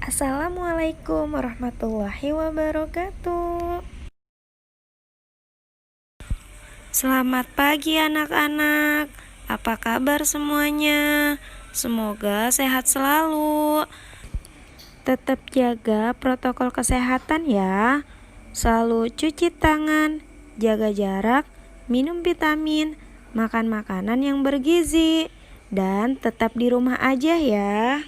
Assalamualaikum warahmatullahi wabarakatuh. Selamat pagi anak-anak. Apa kabar semuanya? Semoga sehat selalu. Tetap jaga protokol kesehatan ya. Selalu cuci tangan, jaga jarak, minum vitamin, makan makanan yang bergizi, dan tetap di rumah aja ya.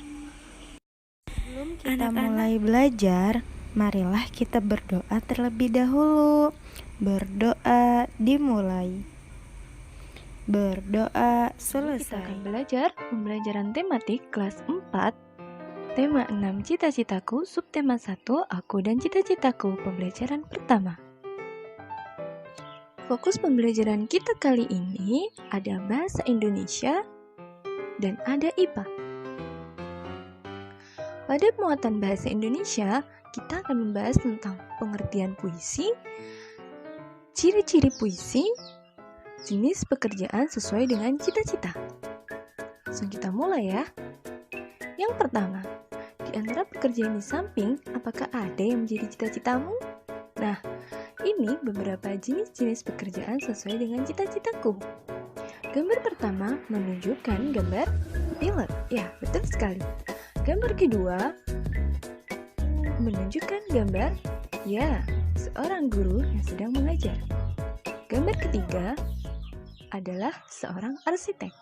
Sebelum kita mulai belajar, marilah kita berdoa terlebih dahulu. Berdoa dimulai. Berdoa selesai. Kita akan belajar pembelajaran tematik kelas 4, tema 6 cita-citaku, subtema 1 aku dan cita-citaku, pembelajaran pertama. Fokus pembelajaran kita kali ini ada bahasa Indonesia dan ada IPA. Pada muatan bahasa Indonesia, kita akan membahas tentang pengertian puisi, ciri-ciri puisi, jenis pekerjaan sesuai dengan cita-cita. Langsung kita mulai ya. Yang pertama, di antara pekerjaan di samping, apakah ada yang menjadi cita-citamu? Nah, ini beberapa jenis-jenis pekerjaan sesuai dengan cita-citaku. Gambar pertama menunjukkan gambar pilot. Ya, betul sekali. Gambar kedua menunjukkan gambar, ya, seorang guru yang sedang mengajar. Gambar ketiga adalah seorang arsitek.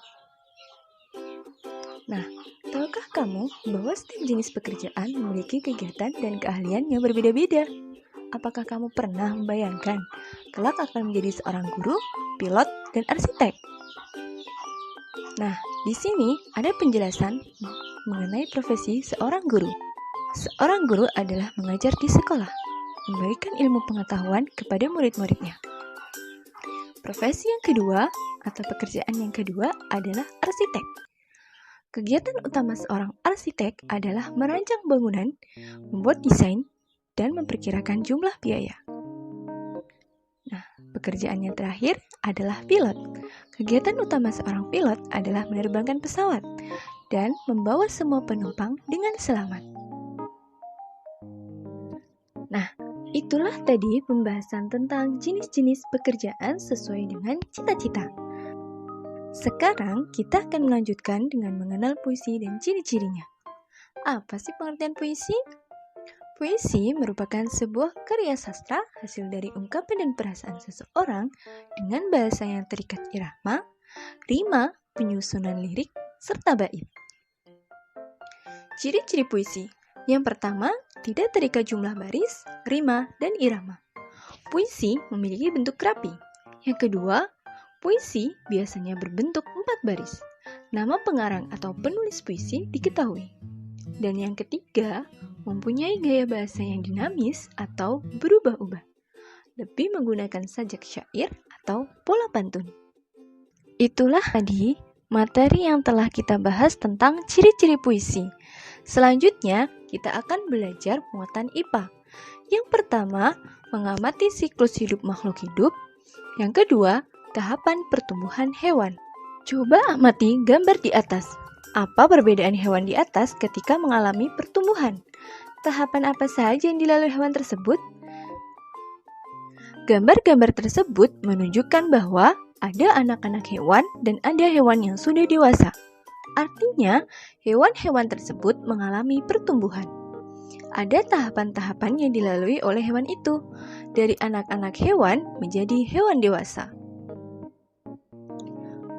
Nah, tahukah kamu bahwa setiap jenis pekerjaan memiliki kegiatan dan keahlian yang berbeda-beda? Apakah kamu pernah membayangkan kelak akan menjadi seorang guru, pilot, dan arsitek? Nah, di sini ada penjelasan mengenai profesi seorang guru. Seorang guru adalah mengajar di sekolah, memberikan ilmu pengetahuan kepada murid-muridnya. Profesi yang kedua atau pekerjaan yang kedua adalah arsitek. Kegiatan utama seorang arsitek adalah merancang bangunan, membuat desain, dan memperkirakan jumlah biaya. Nah, pekerjaan yang terakhir adalah pilot. Kegiatan utama seorang pilot adalah menerbangkan pesawat dan membawa semua penumpang dengan selamat. Nah, itulah tadi pembahasan tentang jenis-jenis pekerjaan sesuai dengan cita-cita. Sekarang kita akan melanjutkan dengan mengenal puisi dan ciri-cirinya. Apa sih pengertian puisi? Puisi merupakan sebuah karya sastra hasil dari ungkapan dan perasaan seseorang dengan bahasa yang terikat irama, rima, penyusunan lirik, serta bait. Ciri-ciri puisi. Yang pertama, tidak terikat jumlah baris, rima, dan irama. Puisi memiliki bentuk rapi. Yang kedua, puisi biasanya berbentuk 4 baris. Nama pengarang atau penulis puisi diketahui. Dan yang ketiga, mempunyai gaya bahasa yang dinamis atau berubah-ubah. Lebih menggunakan sajak syair atau pola pantun. Itulah tadi materi yang telah kita bahas tentang ciri-ciri puisi. Selanjutnya, kita akan belajar muatan IPA. Yang pertama, mengamati siklus hidup makhluk hidup. Yang kedua, tahapan pertumbuhan hewan. Coba amati gambar di atas. Apa perbedaan hewan di atas ketika mengalami pertumbuhan? Tahapan apa saja yang dilalui hewan tersebut? Gambar-gambar tersebut menunjukkan bahwa ada anak-anak hewan dan ada hewan yang sudah dewasa. Artinya, hewan-hewan tersebut mengalami pertumbuhan. Ada tahapan-tahapan yang dilalui oleh hewan itu, dari anak-anak hewan menjadi hewan dewasa.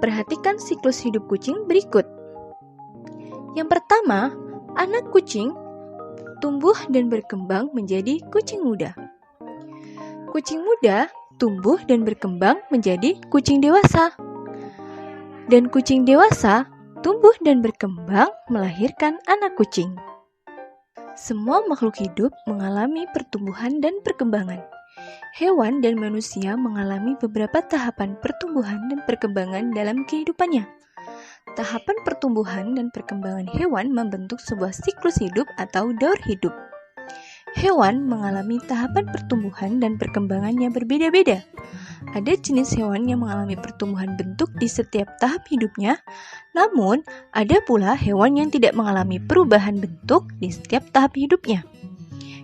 Perhatikan siklus hidup kucing berikut. Yang pertama, anak kucing tumbuh dan berkembang menjadi kucing muda. Kucing muda tumbuh dan berkembang menjadi kucing dewasa. Dan kucing dewasa tumbuh dan berkembang melahirkan anak kucing. Semua makhluk hidup mengalami pertumbuhan dan perkembangan. Hewan dan manusia mengalami beberapa tahapan pertumbuhan dan perkembangan dalam kehidupannya. Tahapan pertumbuhan dan perkembangan hewan membentuk sebuah siklus hidup atau daur hidup. Hewan mengalami tahapan pertumbuhan dan perkembangannya berbeda-beda. Ada jenis hewan yang mengalami pertumbuhan bentuk di setiap tahap hidupnya, namun ada pula hewan yang tidak mengalami perubahan bentuk di setiap tahap hidupnya.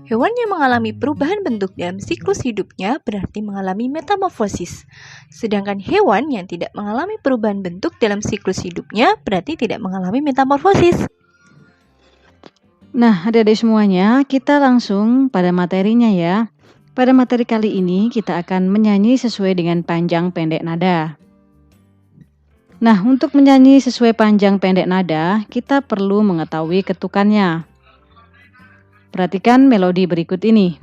Hewan yang mengalami perubahan bentuk dalam siklus hidupnya berarti mengalami metamorfosis. Sedangkan hewan yang tidak mengalami perubahan bentuk dalam siklus hidupnya berarti tidak mengalami metamorfosis. Nah, adik-adik semuanya, kita langsung pada materinya ya. Pada materi kali ini kita akan menyanyi sesuai dengan panjang pendek nada. Nah, untuk menyanyi sesuai panjang pendek nada, kita perlu mengetahui ketukannya. Perhatikan melodi berikut ini.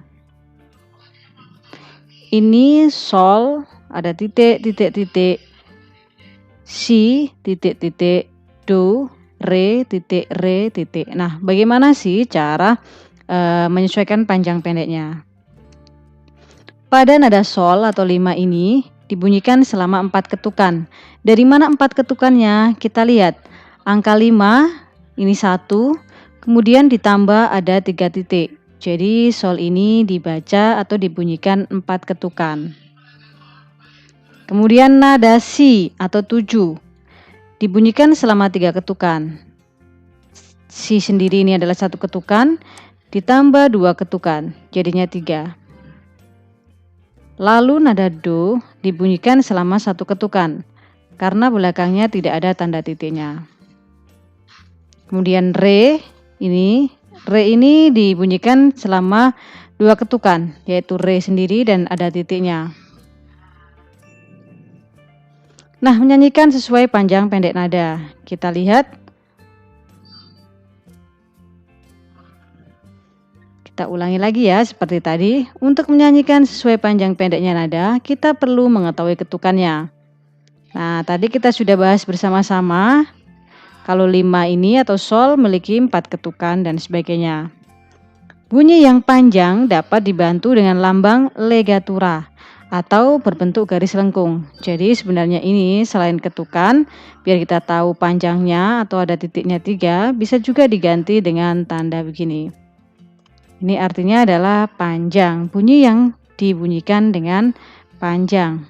Ini sol, ada titik, titik, titik, si, titik, titik, do, re, titik, re, titik. Nah, bagaimana sih cara menyesuaikan panjang pendeknya? Pada nada sol atau 5 ini dibunyikan selama 4 ketukan. Dari mana 4 ketukannya? Kita lihat. Angka 5 ini 1, kemudian ditambah ada 3 titik. Jadi sol ini dibaca atau dibunyikan 4 ketukan. Kemudian nada si atau 7 dibunyikan selama 3 ketukan. Si sendiri ini adalah 1 ketukan, ditambah 2 ketukan, jadinya 3. Lalu nada do dibunyikan selama 1 ketukan, karena belakangnya tidak ada tanda titiknya. Kemudian re ini dibunyikan selama 2 ketukan, yaitu re sendiri dan ada titiknya. Nah, menyanyikan sesuai panjang pendek nada. Kita lihat. Kita ulangi lagi ya, seperti tadi. Untuk menyanyikan sesuai panjang pendeknya nada, kita perlu mengetahui ketukannya. Nah, tadi kita sudah bahas bersama-sama. Kalau 5 ini atau sol memiliki 4 ketukan dan sebagainya. Bunyi yang panjang dapat dibantu dengan lambang legatura atau berbentuk garis lengkung. Jadi sebenarnya ini selain ketukan, biar kita tahu panjangnya atau ada titiknya 3, bisa juga diganti dengan tanda begini. Ini artinya adalah panjang, bunyi yang dibunyikan dengan panjang.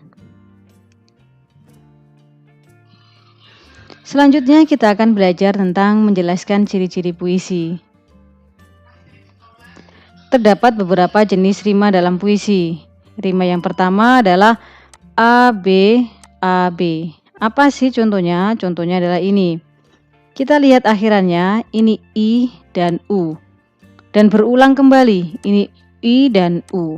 Selanjutnya kita akan belajar tentang menjelaskan ciri-ciri puisi. Terdapat beberapa jenis rima dalam puisi. Rima yang pertama adalah A, B, A, B. Apa sih contohnya? Contohnya adalah ini. Kita lihat akhirannya, ini I dan U. Dan berulang kembali, ini I dan U.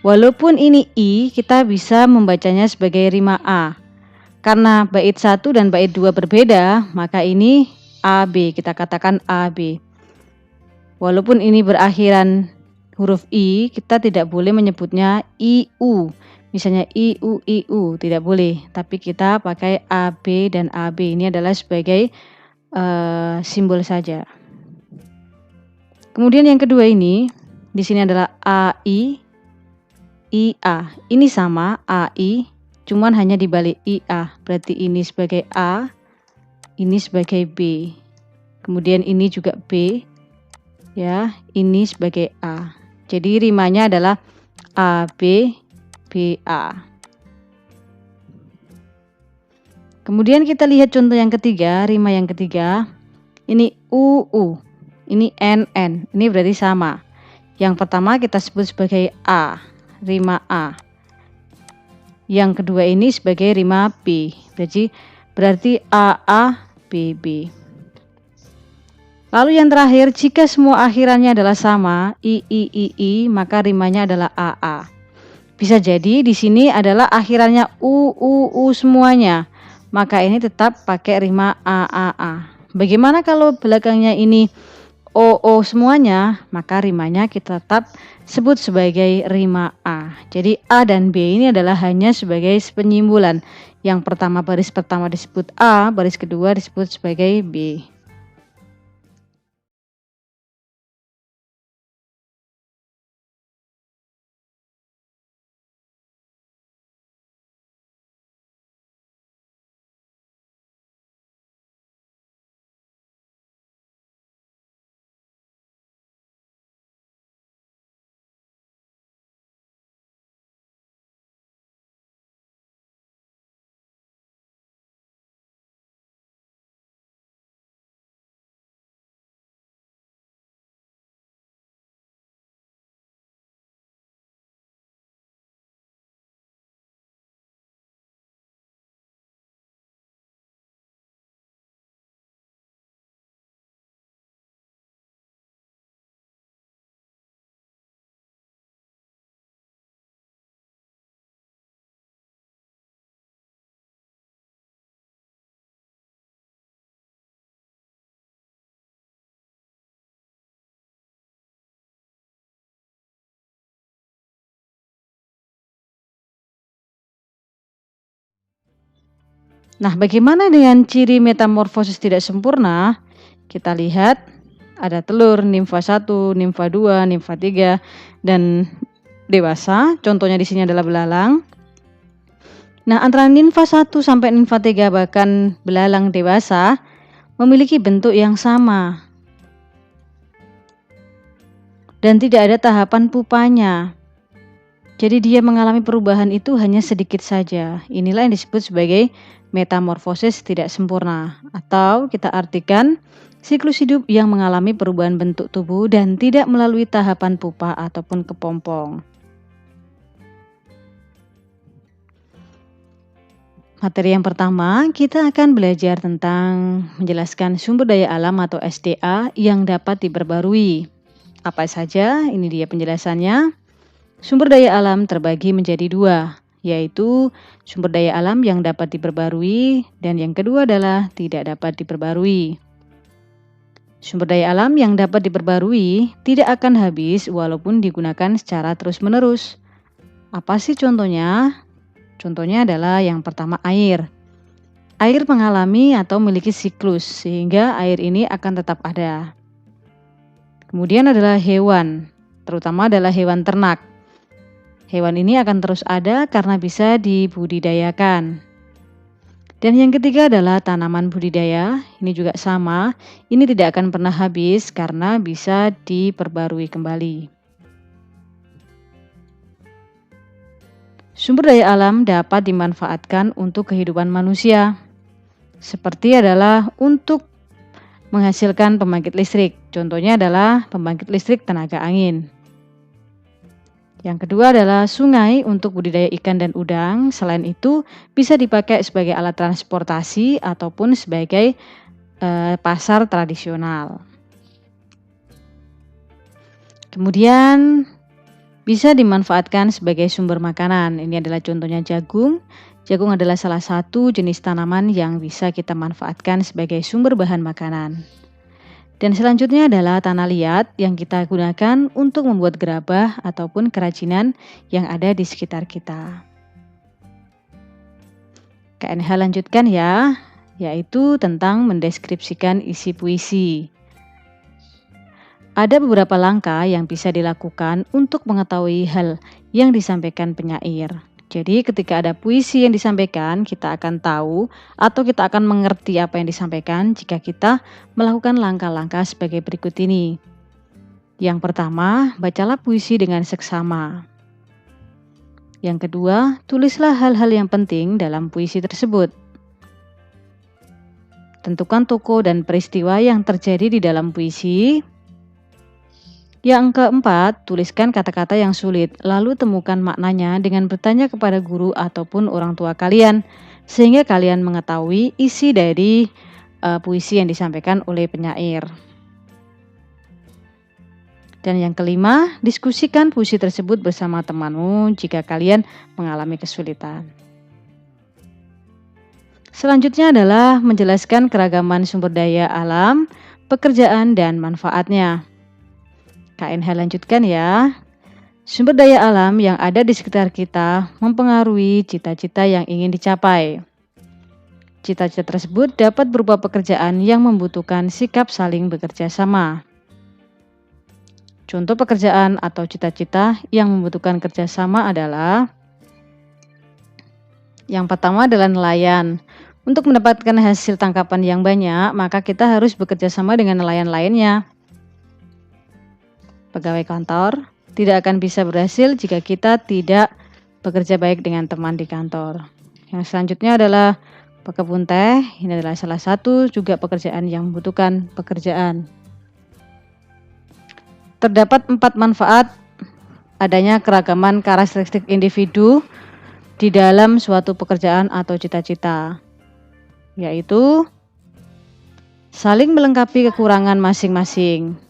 Walaupun ini I, kita bisa membacanya sebagai rima A. Karena bait 1 dan bait 2 berbeda, maka ini AB, kita katakan AB. Walaupun ini berakhiran huruf I, kita tidak boleh menyebutnya IU. Misalnya IU, tidak boleh. Tapi kita pakai AB dan AB. Ini adalah sebagai simbol saja. Kemudian yang kedua ini, di sini adalah AI, IA. Ini sama AI, cuman hanya dibalik IA, berarti ini sebagai A, ini sebagai B. Kemudian ini juga B, ya, ini sebagai A. Jadi rimanya adalah AB, BA. Kemudian kita lihat contoh yang ketiga, rima yang ketiga. Ini UU, ini NN, ini berarti sama. Yang pertama kita sebut sebagai A, rima A. Yang kedua ini sebagai rima B, berarti AA, BB. Lalu yang terakhir, jika semua akhirannya adalah sama, I, maka rimanya adalah AA. Bisa jadi di sini adalah akhirannya U semuanya, maka ini tetap pakai rima AAA. Bagaimana kalau belakangnya ini O semuanya, maka rimanya kita tetap sebut sebagai rima A. Jadi A dan B ini adalah hanya sebagai penyimbolan. Yang pertama, baris pertama disebut A, baris kedua disebut sebagai B. Nah, bagaimana dengan ciri metamorfosis tidak sempurna? Kita lihat ada telur, nimfa 1, nimfa 2, nimfa 3, dan dewasa. Contohnya di sini adalah belalang. Nah, antara nimfa 1 sampai nimfa 3 bahkan belalang dewasa memiliki bentuk yang sama. Dan tidak ada tahapan pupanya. Jadi dia mengalami perubahan itu hanya sedikit saja. Inilah yang disebut sebagai metamorfosis tidak sempurna, atau kita artikan siklus hidup yang mengalami perubahan bentuk tubuh dan tidak melalui tahapan pupa ataupun kepompong. Materi yang pertama, kita akan belajar tentang menjelaskan sumber daya alam atau SDA yang dapat diperbarui. Apa saja? Ini dia penjelasannya. Sumber daya alam terbagi menjadi 2, yaitu sumber daya alam yang dapat diperbarui dan yang kedua adalah tidak dapat diperbarui. Sumber daya alam yang dapat diperbarui tidak akan habis walaupun digunakan secara terus-menerus. Apa sih contohnya? Contohnya adalah yang pertama air. Air mengalami atau memiliki siklus sehingga air ini akan tetap ada. Kemudian adalah hewan, terutama adalah hewan ternak. Hewan ini akan terus ada karena bisa dibudidayakan. Dan yang ketiga adalah tanaman budidaya. Ini juga sama. Ini tidak akan pernah habis karena bisa diperbarui kembali. Sumber daya alam dapat dimanfaatkan untuk kehidupan manusia. Seperti adalah untuk menghasilkan pembangkit listrik. Contohnya adalah pembangkit listrik tenaga angin. Yang kedua adalah sungai untuk budidaya ikan dan udang. Selain itu bisa dipakai sebagai alat transportasi ataupun sebagai pasar tradisional. Kemudian bisa dimanfaatkan sebagai sumber makanan. Ini adalah contohnya jagung. Jagung adalah salah satu jenis tanaman yang bisa kita manfaatkan sebagai sumber bahan makanan. Dan selanjutnya adalah tanah liat yang kita gunakan untuk membuat gerabah ataupun kerajinan yang ada di sekitar kita. KNH lanjutkan ya, yaitu tentang mendeskripsikan isi puisi. Ada beberapa langkah yang bisa dilakukan untuk mengetahui hal yang disampaikan penyair. Jadi ketika ada puisi yang disampaikan, kita akan tahu atau kita akan mengerti apa yang disampaikan jika kita melakukan langkah-langkah sebagai berikut ini. Yang pertama, bacalah puisi dengan seksama. Yang kedua, tulislah hal-hal yang penting dalam puisi tersebut. Tentukan tokoh dan peristiwa yang terjadi di dalam puisi. Yang keempat, tuliskan kata-kata yang sulit, lalu temukan maknanya dengan bertanya kepada guru ataupun orang tua kalian, sehingga kalian mengetahui isi dari puisi yang disampaikan oleh penyair. Dan yang kelima, diskusikan puisi tersebut bersama temanmu jika kalian mengalami kesulitan. Selanjutnya adalah menjelaskan keragaman sumber daya alam, pekerjaan, dan manfaatnya. KNH lanjutkan ya. Sumber daya alam yang ada di sekitar kita mempengaruhi cita-cita yang ingin dicapai. Cita-cita tersebut dapat berupa pekerjaan yang membutuhkan sikap saling bekerja sama. Contoh pekerjaan atau cita-cita yang membutuhkan kerjasama adalah yang pertama adalah nelayan. Untuk mendapatkan hasil tangkapan yang banyak, maka kita harus bekerja sama dengan nelayan lainnya. Pegawai kantor tidak akan bisa berhasil jika kita tidak bekerja baik dengan teman di kantor. Yang selanjutnya adalah pekebun teh. Ini adalah salah satu juga pekerjaan yang membutuhkan pekerjaan. Terdapat 4 manfaat adanya keragaman karakteristik individu di dalam suatu pekerjaan atau cita-cita, yaitu saling melengkapi kekurangan masing-masing.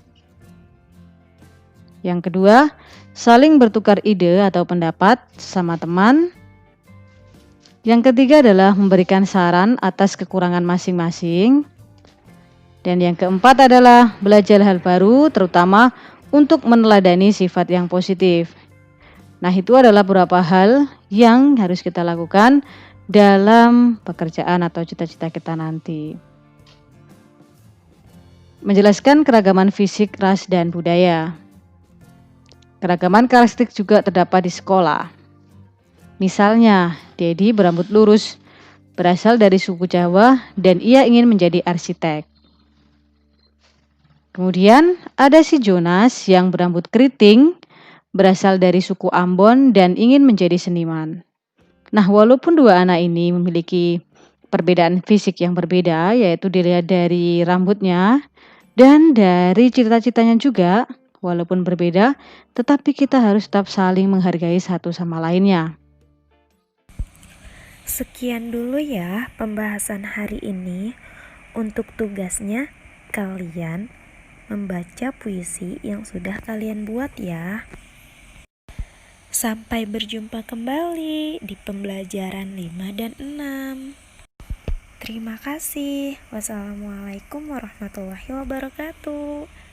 Yang kedua, saling bertukar ide atau pendapat sama teman. Yang ketiga adalah memberikan saran atas kekurangan masing-masing. Dan yang keempat adalah belajar hal baru, terutama untuk meneladani sifat yang positif. Nah, itu adalah beberapa hal yang harus kita lakukan dalam pekerjaan atau cita-cita kita nanti. Menjelaskan keragaman fisik, ras, dan budaya. Keragaman karakteristik juga terdapat di sekolah. Misalnya, Dedi berambut lurus, berasal dari suku Jawa, dan ia ingin menjadi arsitek. Kemudian ada si Jonas yang berambut keriting, berasal dari suku Ambon dan ingin menjadi seniman. Nah, walaupun dua anak ini memiliki perbedaan fisik yang berbeda, yaitu dilihat dari rambutnya dan dari cita-citanya juga, walaupun berbeda, tetapi kita harus tetap saling menghargai satu sama lainnya. Sekian dulu ya pembahasan hari ini. Untuk tugasnya, kalian membaca puisi yang sudah kalian buat ya. Sampai berjumpa kembali di pembelajaran 5 dan 6. Terima kasih. Wassalamualaikum warahmatullahi wabarakatuh.